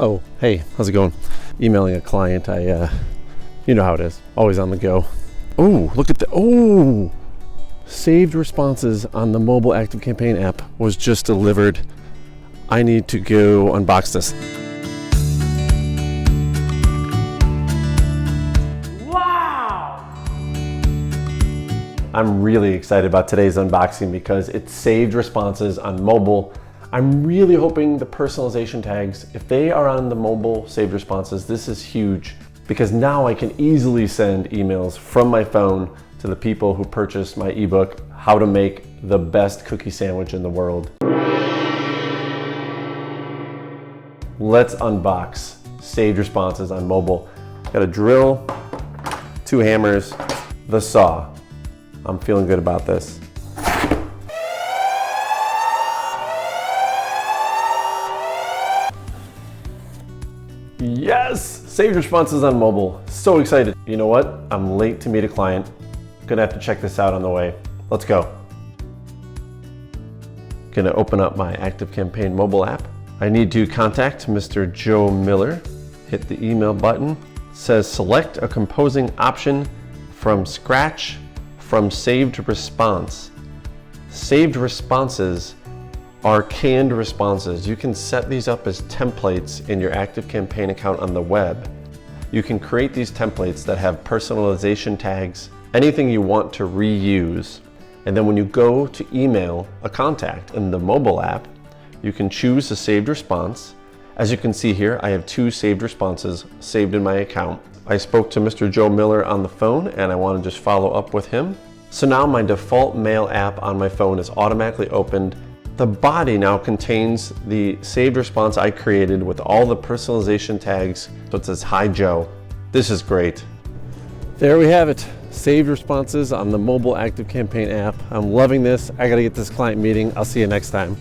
Oh, hey, how's it going? Emailing a client. You know how it is. Always on the go. Oh, look at saved responses on the mobile ActiveCampaign app was just delivered. I need to go unbox this. Wow! I'm really excited about today's unboxing because it's saved responses on mobile. I'm really hoping the personalization tags, if they are on the mobile saved responses, this is huge because now I can easily send emails from my phone to the people who purchased my ebook, How to Make the Best Cookie Sandwich in the World. Let's unbox saved responses on mobile. Got a drill, 2 hammers, the saw. I'm feeling good about this. Yes! Saved responses on mobile. So excited. You know what? I'm late to meet a client. Gonna have to check this out on the way. Let's go. Gonna open up my ActiveCampaign mobile app. I need to contact Mr. Joe Miller. Hit the email button. It says select a composing option from scratch from saved response. Saved responses are canned responses. You can set these up as templates in your ActiveCampaign account on the web. You can create these templates that have personalization tags, anything you want to reuse. And then when you go to email a contact in the mobile app, you can choose a saved response. As you can see here, I have 2 saved responses saved in my account. I spoke to Mr. Joe Miller on the phone and I want to just follow up with him. So now my default mail app on my phone is automatically opened. The body now contains the saved response I created with all the personalization tags. So it says, "Hi Joe." This is great. There we have it. Saved responses on the mobile ActiveCampaign app. I'm loving this. I gotta get this client meeting. I'll see you next time.